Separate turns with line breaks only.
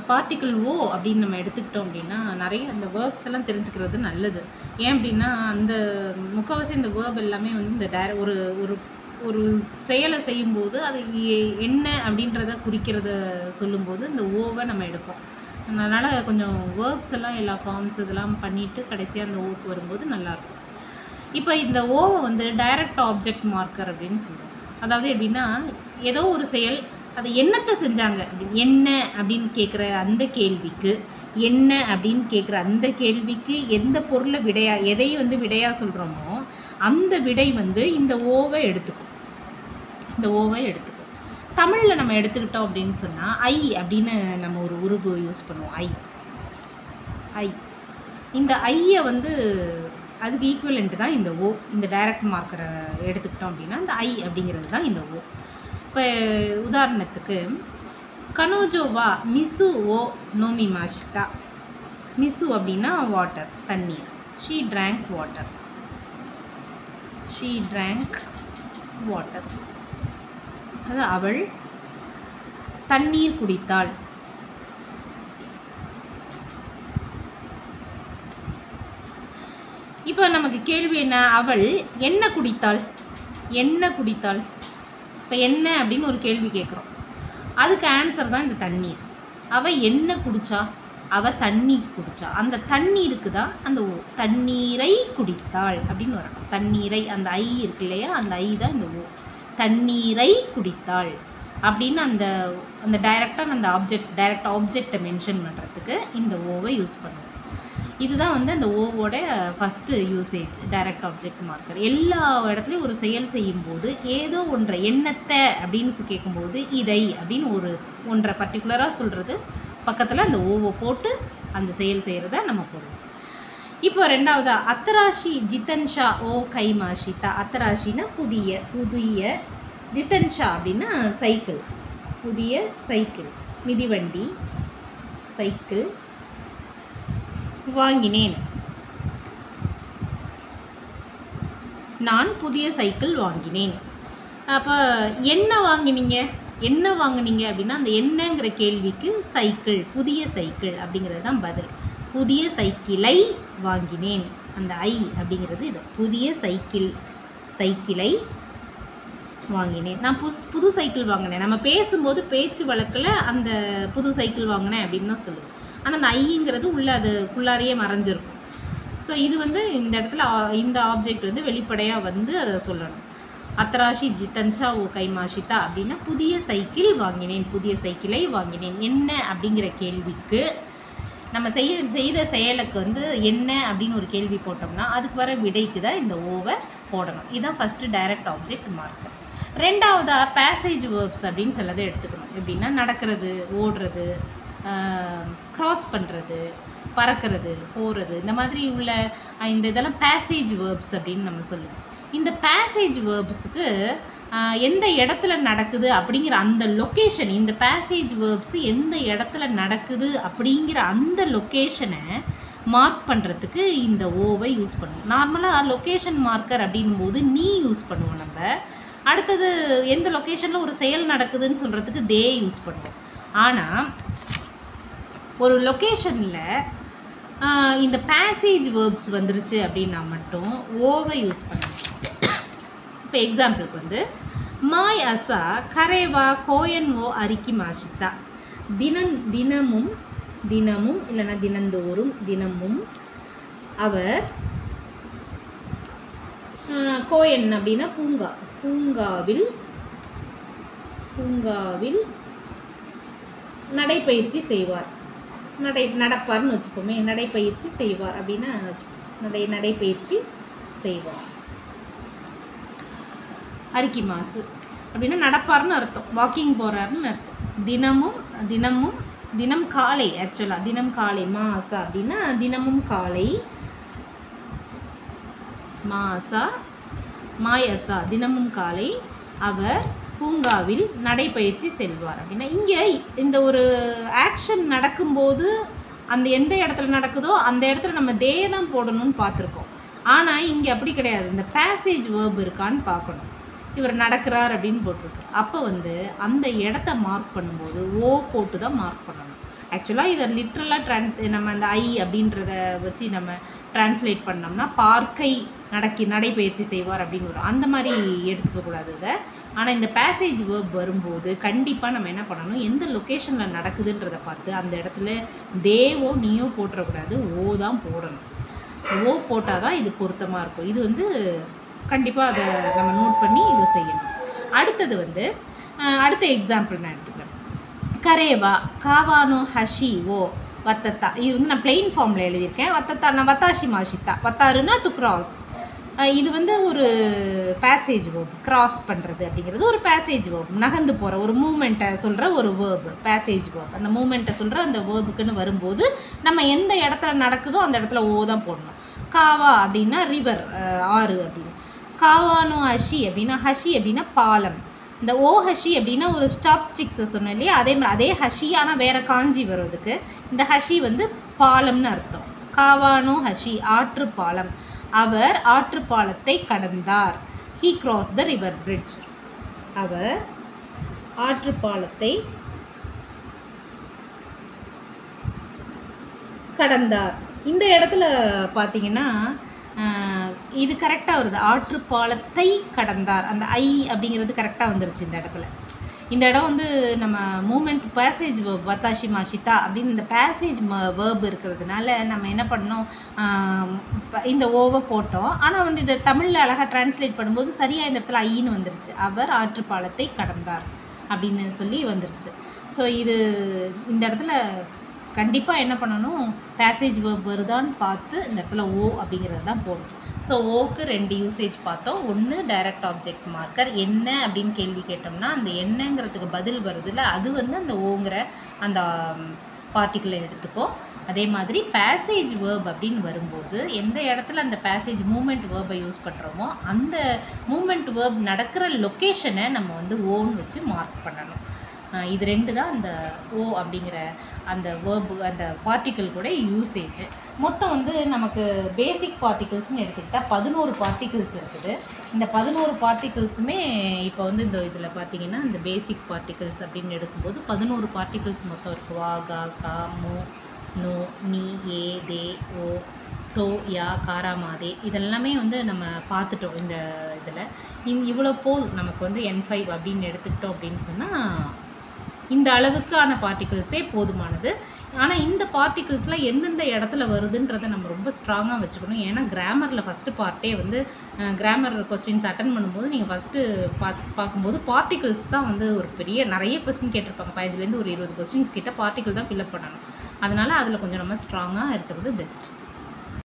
Particle ஓ அப்படின்னு நம்ம எடுத்துக்கிட்டோம் அப்படின்னா நிறைய அந்த வேர்ப்ஸ் எல்லாம் தெரிஞ்சுக்கிறது நல்லது. ஏன் அப்படின்னா அந்த முக்கால்வாசி இந்த வேர்ப் எல்லாமே வந்து இந்த ஒரு ஒரு ஒரு செயலை செய்யும்போது அது என்ன அப்படின்றத குறிக்கிறத சொல்லும்போது இந்த ஓவை நம்ம எடுப்போம். அதனால் கொஞ்சம் வேர்ப்ஸ் எல்லாம் எல்லா ஃபார்ம்ஸ் இதெல்லாம் பண்ணிவிட்டு கடைசியாக அந்த ஓக்கு வரும்போது நல்லாயிருக்கும். இப்போ இந்த ஓவை வந்து டைரக்ட் ஆப்ஜெக்ட் மார்க்கர் அப்படின்னு சொல்லுவோம். அதாவது எப்படின்னா ஏதோ ஒரு செயல் அது என்னத்தை செஞ்சாங்க அப்படின்னு என்ன அப்படின்னு கேட்குற அந்த கேள்விக்கு என்ன அப்படின்னு கேட்குற அந்த கேள்விக்கு எந்த பொருளை எதை வந்து விடையாக சொல்கிறோமோ அந்த விடை வந்து இந்த ஓவை எடுத்துக்கும். இந்த ஓவை எடுத்துக்கும். தமிழில் நம்ம எடுத்துக்கிட்டோம் அப்படின்னு சொன்னால் ஐ அப்படின்னு நம்ம ஒரு உருவு யூஸ் பண்ணுவோம். ஐ இந்த ஐயை வந்து அதுக்கு ஈக்குவலண்ட் தான் இந்த ஓ. இந்த டைரக்ட் மார்க்கரை எடுத்துக்கிட்டோம் அப்படின்னா இந்த ஐ அப்படிங்கிறது தான் இந்த ஓ. இப்போ உதாரணத்துக்கு கனோஜோவா மிசு ஓ நோமி மாஷிட்டா. மிசு அப்படின்னா வாட்டர், தண்ணீர். She drank water. She drank water. அது அவள் தண்ணீர் குடித்தாள். இப்போ நமக்கு கேள்வி என்ன? அவள் என்ன குடித்தாள்? என்ன குடித்தாள்? இப்போ என்ன அப்படின்னு ஒரு கேள்வி கேட்குறோம். அதுக்கு ஆன்சர் தான் இந்த தண்ணீர். அவள் என்ன குடித்தா? அவள் தண்ணீர் குடித்தா. அந்த தண்ணீருக்கு தான் அந்த ஓ. தண்ணீரை குடித்தாள் அப்படின்னு வரணும். தண்ணீரை, அந்த ஐ இருக்கு இல்லையா, அந்த ஐ தான் இந்த ஓ. தண்ணீரை குடித்தாள் அப்படின்னு அந்த அந்த டைரக்டாக அந்த டைரக்ட் ஆப்ஜெக்டை மென்ஷன் பண்ணுறதுக்கு இந்த ஓவை யூஸ் பண்ணுவோம். இதுதான் வந்து அந்த ஓவோட first usage, direct object marker. எல்லா இடத்துலையும் ஒரு செயல் செய்யும்போது ஏதோ ஒன்றை என்னத்தை அப்படின்னு கேட்கும்போது இதை அப்படின்னு ஒன்றை பர்டிகுலராக சொல்கிறது பக்கத்தில் அந்த ஓவை போட்டு அந்த செயல் செய்கிறத நம்ம போடுவோம். இப்போ ரெண்டாவது அத்தராஷி ஜித்தன்ஷா ஓ கைமாஷிதா. அத்தராஷினா புதிய, ஜித்தன்ஷா அப்படின்னா சைக்கிள், புதிய சைக்கிள், மிதிவண்டி, சைக்கிள் வாங்கினேன். நான் புதிய சைக்கிள் வாங்கினேன். அப்போ என்ன வாங்கினீங்க அப்படின்னா அந்த என்னங்கிற கேள்விக்கு சைக்கிள், புதிய சைக்கிள் அப்படிங்கிறது தான் பதில். புதிய சைக்கிளை வாங்கினேன். அந்த ஐ அப்படிங்கிறது இது. புதிய சைக்கிளை வாங்கினேன். நான் புது சைக்கிள் வாங்கினேன். நம்ம பேசும்போது பேச்சு வழக்கில் அந்த புது சைக்கிள் வாங்கினேன் அப்படின்னு தான் சொல்லுவோம். ஆனால் அந்த ஐங்கிறது உள்ளே அதுக்குள்ளாரையே மறைஞ்சிருக்கும். ஸோ இது வந்து இந்த இடத்துல இந்த ஆப்ஜெக்ட் வந்து வெளிப்படையாக வந்து அதை சொல்லணும். அத்தராஷி ஜித்தன்ஷா ஓ கைமாஷிதா அப்படின்னா புதிய சைக்கிள் வாங்கினேன், புதிய சைக்கிளை வாங்கினேன். என்ன அப்படிங்கிற கேள்விக்கு நம்ம செய்த செயலுக்கு வந்து என்ன அப்படின்னு ஒரு கேள்வி போட்டோம்னா அதுக்கு வர விடைக்கு தான் இந்த ஓவை போடணும். இதுதான் ஃபஸ்ட்டு டைரக்ட் ஆப்ஜெக்ட் மார்க்கர். ரெண்டாவதாக பேசேஜ் வேர்ப்ஸ் அப்படின்னு சிலதை எடுத்துக்கணும். எப்படின்னா நடக்கிறது, ஓடுறது, க்ராஸ் பண்ணுறது, பறக்கிறது, போகிறது, இந்த மாதிரி உள்ள இந்த இதெல்லாம் பேசேஜ் வேர்ப்ஸ் அப்படின்னு நம்ம சொல்லுவோம். இந்த பேசேஜ் வேர்ப்ஸுக்கு எந்த இடத்துல நடக்குது அப்படிங்கிற அந்த லொக்கேஷன், இந்த பேசேஜ் வேர்ப்ஸ் எந்த இடத்துல நடக்குது அப்படிங்கிற அந்த லொக்கேஷனை மார்க் பண்ணுறதுக்கு இந்த ஓவை யூஸ் பண்ணுவோம். நார்மலாக லொக்கேஷன் மார்க்கர் அப்படின்போது நீ யூஸ் பண்ணுவோம் நம்ம. அடுத்தது எந்த லொக்கேஷனில் ஒரு செயல் நடக்குதுன்னு சொல்கிறதுக்கு தே யூஸ் பண்ணுவோம். ஆனால் ஒரு லொக்கேஷனில் இந்த பேசேஜ் வேர்ப்ஸ் வந்துருச்சு அப்படின்னா மட்டும் ஓவை யூஸ் பண்ணுவோம். இப்போ எக்ஸாம்பிளுக்கு வந்து மாய் அசா கரேவா கோயன் ஓ அரிக்கி மாஷித்தா. தினமும் இல்லைன்னா தினமும் அவர் கோயன் அப்படின்னா பூங்காவில் நடைப்பயிற்சி செய்வார். நடப்பார்னு வச்சுப்போமே. நடைப்பயிற்சி செய்வார் அப்படின்னா நடைப்பயிற்சி செய்வார். அரிக்கி மாசு அப்படின்னா நடப்பார்னு அர்த்தம், வாக்கிங் போகிறாருன்னு அர்த்தம். தினம் காலை, ஆக்சுவலாக தினம் காலை. மாசா அப்படின்னா தினமும் காலை. மாயசா தினமும் காலை அவர் பூங்காவில் நடைப்பயிற்சி செல்வார் அப்படின்னா இங்கே இந்த ஒரு ஆக்ஷன் நடக்கும்போது அந்த எந்த இடத்துல நடக்குதோ அந்த இடத்துல நம்ம தே தான் போடணும்னு பார்த்துருக்கோம். ஆனால் இங்கே அப்படி கிடையாது. இந்த பேசேஜ் வேர்ப் இருக்கான்னு பார்க்கணும். இவர் நடக்கிறார் அப்படின்னு போட்டிருக்கு. அப்போ வந்து அந்த இடத்த மார்க் பண்ணும்போது ஓ போட்டு தான் மார்க் பண்ணணும். ஆக்சுவலாக இதை லிட்ரலாக நம்ம அந்த ஐ அப்படின்றத வச்சு நம்ம டிரான்ஸ்லேட் பண்ணோம்னா பார்க்கை நடைபயிற்சி செய்வார் அப்படின்னு வரும். அந்த மாதிரி எடுத்துக்கக்கூடாது இதை. ஆனால் இந்த பேசேஜ் வேர்ப் வரும்போது கண்டிப்பாக நம்ம என்ன பண்ணணும், எந்த லொக்கேஷனில் நடக்குதுன்றதை பார்த்து அந்த இடத்துல தேவோ நீயோ போட்டுறக்கூடாது, ஓ தான் போடணும். ஓ போட்டால் தான் இது பொருத்தமாக இருக்கும். இது வந்து கண்டிப்பாக அதை நம்ம நோட் பண்ணி இது செய்யணும். அடுத்தது வந்து அடுத்த எக்ஸாம்பிள் நான் எடுத்துக்கிறேன். கரேவா காவானோ ஹஷி ஓ வத்தத்தா. இது வந்து நான் பிளெயின் ஃபார்மில் எழுதியிருக்கேன். வத்தத்தா நான் வத்தாஷி மாஷித்தா. வத்தாருன்னா டு கிராஸ். இது வந்து ஒரு பேசேஜ் வேர்ப். கிராஸ் பண்ணுறது அப்படிங்கிறது ஒரு பேசேஜ் வேர்ப். நகர்ந்து போகிற ஒரு மூமெண்ட்டை சொல்கிற ஒரு வேர்பு, பேசேஜ் வேர்ப். அந்த மூமெண்ட்டை சொல்கிற அந்த வேர்புக்குன்னு வரும்போது நம்ம எந்த இடத்துல நடக்குதோ அந்த இடத்துல ஓ தான் போடணும். காவா அப்படின்னா ரிவர், ஆறு அப்படின்னு. காவானோ ஹஷி அப்படின்னா, ஹஷி அப்படின்னா பாலம். இந்த ஓ ஹஷி அப்படின்னா ஒரு ஸ்டாப் ஸ்டிக்ஸை சொன்னோம் இல்லையா, அதே மாதிரி அதே ஹஷி ஆனால் வேறு காஞ்சி வருவதுக்கு. இந்த ஹஷி வந்து பாலம்னு அர்த்தம். காவானோ ஹஷி ஆற்று பாலம். அவர் ஆற்று பாலத்தை கடந்தார். He cross the river bridge. அவர் ஆற்று பாலத்தை கடந்தார். இந்த இடத்துல பார்த்தீங்கன்னா இது கரெக்டாக வருது. ஆற்று பாலத்தை கடந்தார். அந்த ஐ அப்படிங்கிறது கரெக்டாக வந்துருச்சு இந்த இடத்துல. இந்த இடம் வந்து நம்ம மூமெண்ட் பேசேஜ் வேர்ப் வத்தாஷி மாஷித்தா அப்படின்னு இந்த பேசேஜ் வேர்ப் இருக்கிறதுனால நம்ம என்ன பண்ணோம், இந்த ஓவை போட்டோம். ஆனால் வந்து இதை தமிழில் அழகாக டிரான்ஸ்லேட் பண்ணும்போது சரியாக இந்த இடத்துல ஐன்னு வந்துருச்சு. அவர் ஆற்று பாலத்தை கடந்தார் அப்படின்னு சொல்லி வந்துருச்சு. ஸோ இது இந்த இடத்துல கண்டிப்பாக என்ன பண்ணணும், பேசேஜ் வேர்ப் வருதான்னு பார்த்து இந்த இடத்துல ஓ அப்படிங்கிறது தான் போடணும். ஸோ ஓக்கு 2 யூசேஜ் பார்த்தோம். ஒன்று டைரக்ட் ஆப்ஜெக்ட் மார்க்கர். என்ன அப்படின்னு கேள்வி கேட்டோம்னா அந்த என்னங்கிறதுக்கு பதில் வருதுல்ல, அது வந்து அந்த ஓங்கிற அந்த பார்ட்டிக்கிளை எடுத்துக்கோ. அதே மாதிரி பேசேஜ் வேர்ப் அப்படின்னு வரும்போது எந்த இடத்துல அந்த பேசேஜ் மூமெண்ட் வேர்பை யூஸ் பண்ணுறோமோ அந்த மூமெண்ட் வேர்ப் நடக்கிற லொக்கேஷனை நம்ம வந்து ஓன்னு வச்சு மார்க் பண்ணணும். இது 2 தான் அந்த ஓ அப்படிங்கிற அந்த வேர்பு அந்த பார்ட்டிக்கிள் கூட யூசேஜ். மொத்தம் வந்து நமக்கு பேசிக் பார்ட்டிகிள்ஸ்னு எடுத்துக்கிட்டால் 11 பார்ட்டிகிள்ஸ் இருக்குது. இந்த 11 பார்ட்டிகிள்ஸுமே இப்போ வந்து இந்த இதில் பார்த்தீங்கன்னா இந்த பேசிக் பார்ட்டிகிள்ஸ் அப்படின்னு எடுக்கும்போது 11 பார்ட்டிகிள்ஸ் மொத்தம் இருக்குது. வா, கா, கா, மு, நோ, நீ, ஏ, தே, ஓ, தோ, யா, காராமாதே இதெல்லாமே வந்து நம்ம பார்த்துட்டோம். இந்த இதில் இவ்வளோ போதும் நமக்கு வந்து N5 அப்படின்னு எடுத்துக்கிட்டோம் அப்படின்னு சொன்னால் இந்த அளவுக்கான பார்ட்டிகிள்ஸே போதுமானது. ஆனால் இந்த பார்ட்டிகிள்ஸ்லாம் எந்தெந்த இடத்துல வருதுன்றதை நம்ம ரொம்ப ஸ்ட்ராங்காக வச்சுக்கணும். ஏன்னா கிராமரில் ஃபஸ்ட்டு பார்ட்டே வந்து கிராமர் கொஸ்டின்ஸ் அட்டன் பண்ணும்போது நீங்கள் ஃபஸ்ட்டு பார்க்கும்போது பார்ட்டிகிள்ஸ் தான் வந்து ஒரு நிறைய கொஸ்டின் கேட்டிருப்பாங்க. 15லேருந்து ஒரு 20 கொஸ்டின்ஸ் கிட்ட பார்ட்டிகிள் தான் ஃபில்அப் பண்ணணும். அதனால் அதில் கொஞ்சம் நம்ம ஸ்ட்ராங்காக இருக்கிறது பெஸ்ட்.